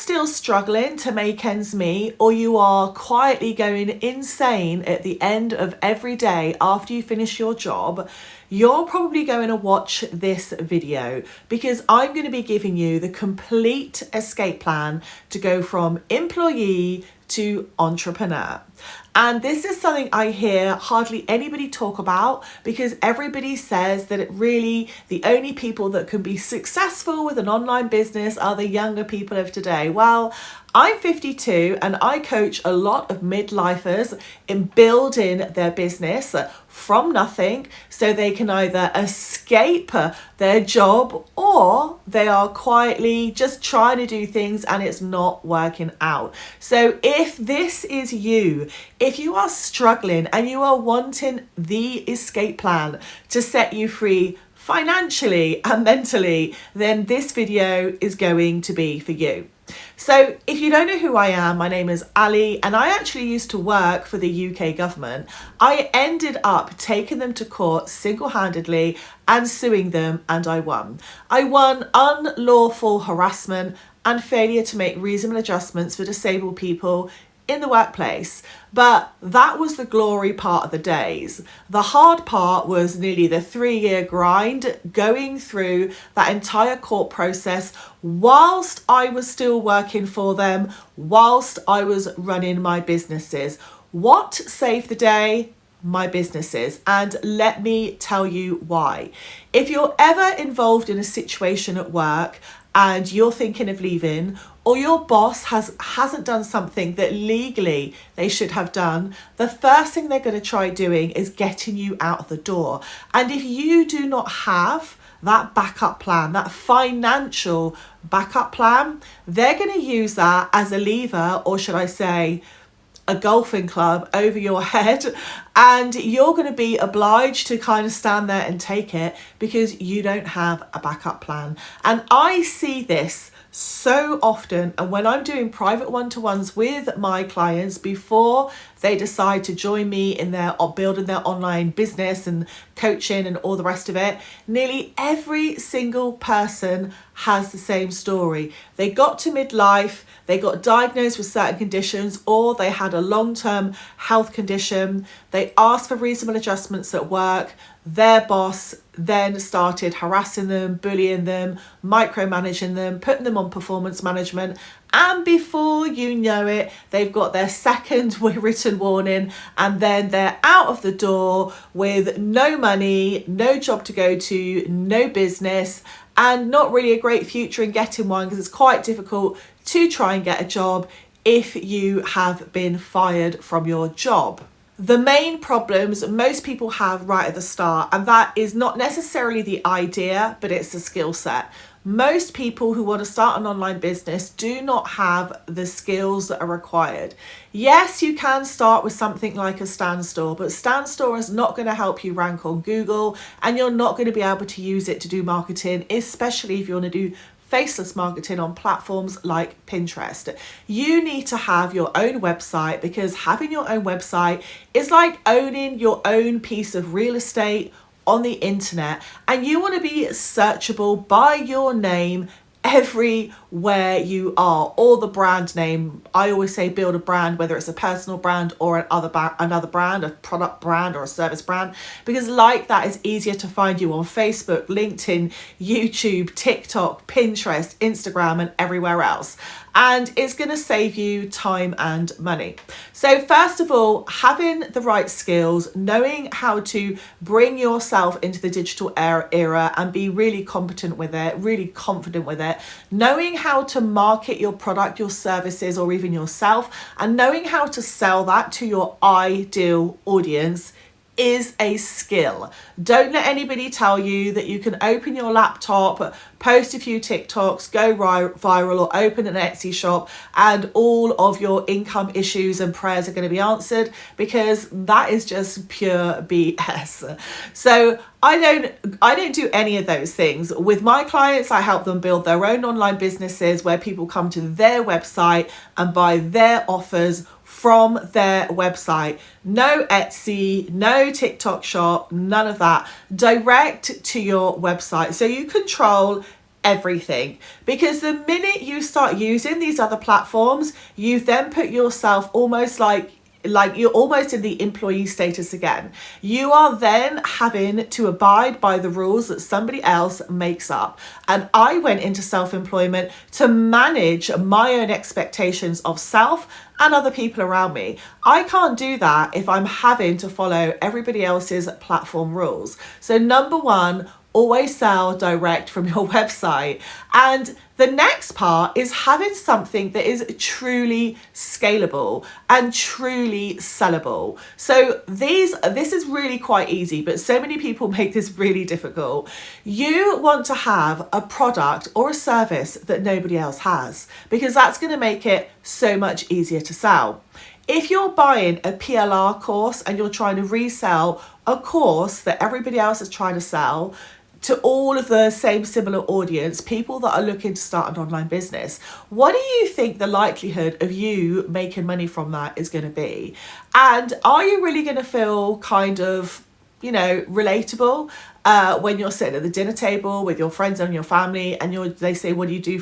still struggling to make ends meet, or you are quietly going insane at the end of every day after you finish your job, you're probably going to watch this video because I'm going to be giving you the complete escape plan to go from employee to entrepreneur. And this is something I hear hardly anybody talk about because everybody says that the only people that can be successful with an online business are the younger people of today. Well, I'm 52 and I coach a lot of midlifers in building their business from nothing so they can either escape their job or they are quietly just trying to do things and it's not working out. So if this is you, if you are struggling and you are wanting the escape plan to set you free financially and mentally, then this video is going to be for you. So if you don't know who I am, my name is Ali and I actually used to work for the UK government. I ended up taking them to court single-handedly and suing them, and I won. I won unlawful harassment and failure to make reasonable adjustments for disabled people in the workplace. But that was the glory part of the days. The hard part was nearly the 3-year grind, going through that entire court process whilst I was still working for them, whilst I was running my businesses. What saved the day? My businesses. And let me tell you why. If you're ever involved in a situation at work and you're thinking of leaving, or your boss hasn't done something that legally they should have done, the first thing they're going to try doing is getting you out of the door. And if you do not have that backup plan, that financial backup plan, they're going to use that as a lever, or should I say, a golfing club over your head, and you're going to be obliged to kind of stand there and take it because you don't have a backup plan. And I see this so often, and when I'm doing private one-to-ones with my clients before they decide to join me in their building their online business and coaching and all the rest of it, nearly every single person has the same story. They got to midlife, they got diagnosed with certain conditions, or they had a long-term health condition. They asked for reasonable adjustments at work. Their boss then started harassing them, bullying them, micromanaging them, putting them on performance management. And before you know it, they've got their second written warning, and then they're out of the door with no money, no job to go to, no business, and not really a great future in getting one because it's quite difficult to try and get a job if you have been fired from your job. The main problems most people have right at the start, and that is not necessarily the idea, but it's the skill set. Most people who want to start an online business do not have the skills that are required. Yes, you can start with something like a stand store, but stand store is not going to help you rank on Google, and you're not going to be able to use it to do marketing, especially if you want to do faceless marketing on platforms like Pinterest. You need to have your own website because having your own website is like owning your own piece of real estate on the internet, and you want to be searchable by your name everywhere you are, or the brand name. I always say build a brand, whether it's a personal brand or another brand, a product brand or a service brand, because like that is easier to find you on Facebook, LinkedIn, YouTube, TikTok, Pinterest, Instagram, and everywhere else. And it's going to save you time and money. So first of all, having the right skills, knowing how to bring yourself into the digital era and be really competent with it, really confident with it, knowing how to market your product, your services, or even yourself, and knowing how to sell that to your ideal audience is a skill. Don't let anybody tell you that you can open your laptop, post a few TikToks, go viral, or open an Etsy shop and all of your income issues and prayers are going to be answered, because that is just pure BS. So I don't do any of those things. With my clients, I help them build their own online businesses where people come to their website and buy their offers from their website. No Etsy, no TikTok shop, none of that. Direct to your website. So you control everything, because the minute you start using these other platforms, you then put yourself almost like you're almost in the employee status again. You are then having to abide by the rules that somebody else makes up. And I went into self-employment to manage my own expectations of self and other people around me. I can't do that if I'm having to follow everybody else's platform rules. So number one, always sell direct from your website. And the next part is having something that is truly scalable and truly sellable. So this is really quite easy, but so many people make this really difficult. You want to have a product or a service that nobody else has, because that's going to make it so much easier to sell. If you're buying a PLR course and you're trying to resell a course that everybody else is trying to sell to all of the same similar audience, people that are looking to start an online business, what do you think the likelihood of you making money from that is going to be? And are you really going to feel kind of, relatable when you're sitting at the dinner table with your friends and your family, and they say, what do you do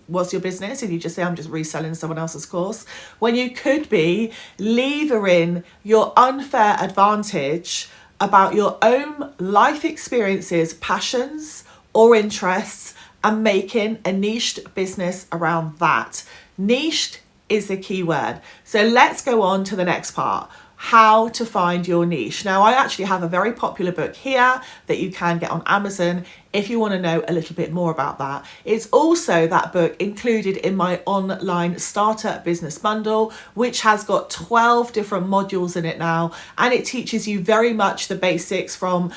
what's your business? And you just say, I'm just reselling someone else's course, when you could be levering your unfair advantage about your own life experiences, passions or interests, and making a niched business around that. Niched is the key word. So let's go on to the next part. How to find your niche. Now, I actually have a very popular book here that you can get on Amazon if you want to know a little bit more about that. It's also that book included in my online starter business bundle, which has got 12 different modules in it now, and it teaches you very much the basics from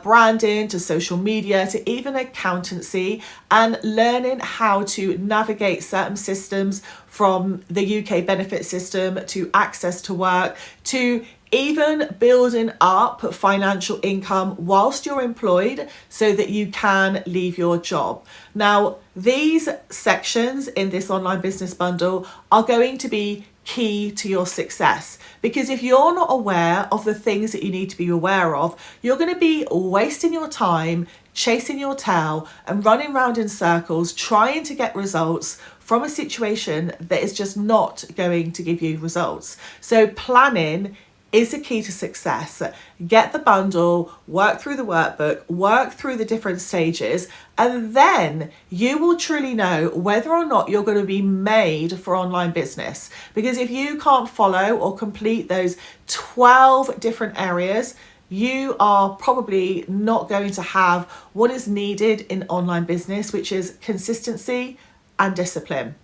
branding to social media to even accountancy, and learning how to navigate certain systems from the UK benefit system to access to work to even building up financial income whilst you're employed so that you can leave your job. Now, these sections in this online business bundle are going to be key to your success, because if you're not aware of the things that you need to be aware of, you're going to be wasting your time chasing your tail and running around in circles trying to get results from a situation that is just not going to give you results. So planning is the key to success. Get the bundle, work through the workbook, work through the different stages, and then you will truly know whether or not you're going to be made for online business. Because if you can't follow or complete those 12 different areas, you are probably not going to have what is needed in online business, which is consistency and discipline.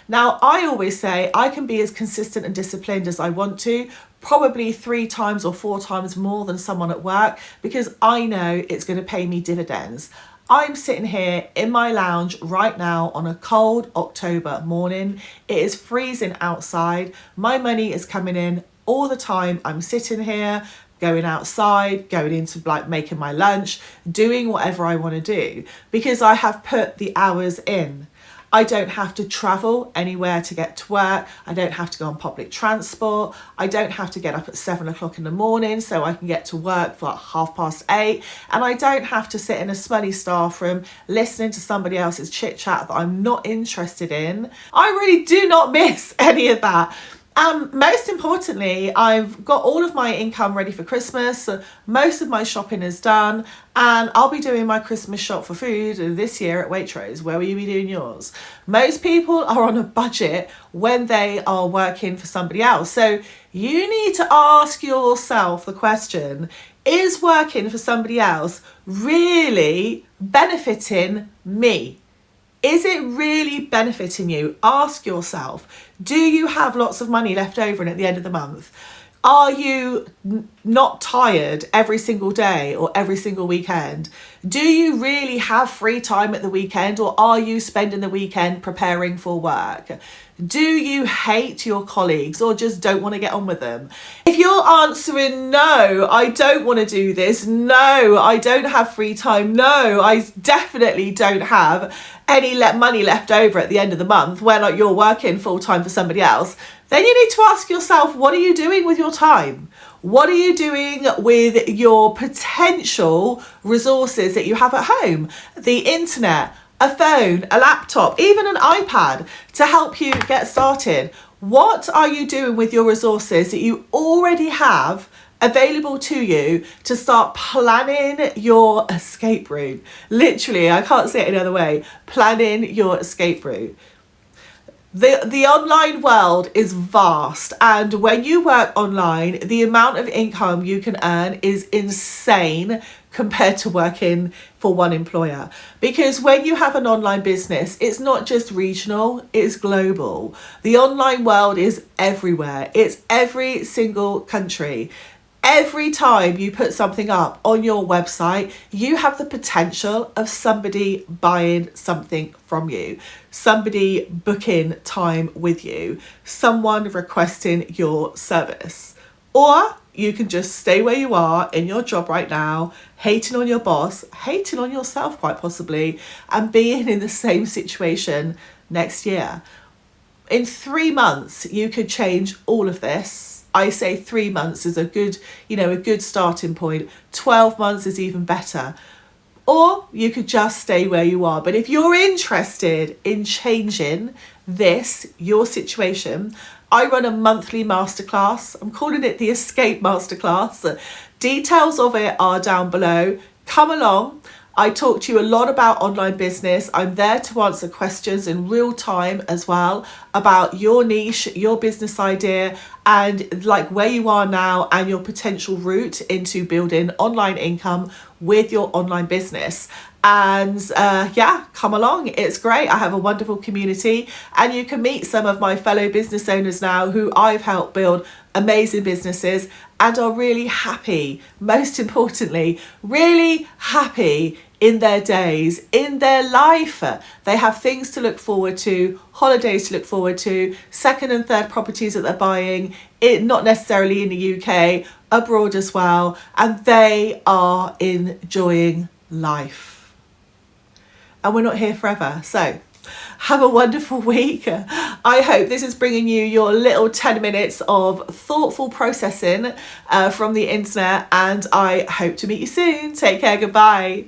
Now, I always say I can be as consistent and disciplined as I want to, probably 3 times or 4 times more than someone at work, because I know it's going to pay me dividends. I'm sitting here in my lounge right now on a cold October morning. It is freezing outside. My money is coming in all the time. I'm sitting here, going outside, going into making my lunch, doing whatever I want to do, because I have put the hours in. I don't have to travel anywhere to get to work. I don't have to go on public transport. I don't have to get up at 7 o'clock in the morning so I can get to work for 8:30. And I don't have to sit in a smelly staff room listening to somebody else's chit chat that I'm not interested in. I really do not miss any of that. Most importantly, I've got all of my income ready for Christmas. Most of my shopping is done, and I'll be doing my Christmas shop for food this year at Waitrose. Where will you be doing yours? Most people are on a budget when they are working for somebody else. So you need to ask yourself the question, is working for somebody else really benefiting me? Is it really benefiting you? Ask yourself, do you have lots of money left over at the end of the month? Are you not tired every single day or every single weekend? Do you really have free time at the weekend, or are you spending the weekend preparing for work? Do you hate your colleagues or just don't want to get on with them? If you're answering no, I don't want to do this, no, I don't have free time, no, I definitely don't have any money left over at the end of the month when you're working full time for somebody else, then you need to ask yourself, what are you doing with your time? What are you doing with your potential resources that you have at home? The internet, a phone, a laptop, even an iPad to help you get started. What are you doing with your resources that you already have available to you to start planning your escape route? Literally, I can't say it any other way. Planning your escape route. The online world is vast, and when you work online, the amount of income you can earn is insane compared to working for one employer. Because when you have an online business, it's not just regional, it's global. The online world is everywhere. It's every single country. Every time you put something up on your website, you have the potential of somebody buying something from you, somebody booking time with you, someone requesting your service. Or you can just stay where you are in your job right now, hating on your boss, hating on yourself quite possibly, and being in the same situation next year. In 3 months, you could change all of this. I say 3 months is a good starting point. 12 months is even better. Or you could just stay where you are. But if you're interested in changing your situation, I run a monthly masterclass. I'm calling it the Escape Masterclass. Details of it are down below. Come along. I talk to you a lot about online business. I'm there to answer questions in real time as well about your niche, your business idea, and like where you are now and your potential route into building online income with your online business. And come along. It's great. I have a wonderful community, and you can meet some of my fellow business owners now who I've helped build amazing businesses and are really happy, most importantly, really happy in their days, in their life. They have things to look forward to, holidays to look forward to, second and third properties that they're buying, not necessarily in the UK, abroad as well, and they are enjoying life. And we're not here forever, so have a wonderful week. I hope this is bringing you your little 10 minutes of thoughtful processing from the internet, and I hope to meet you soon. Take care. Goodbye.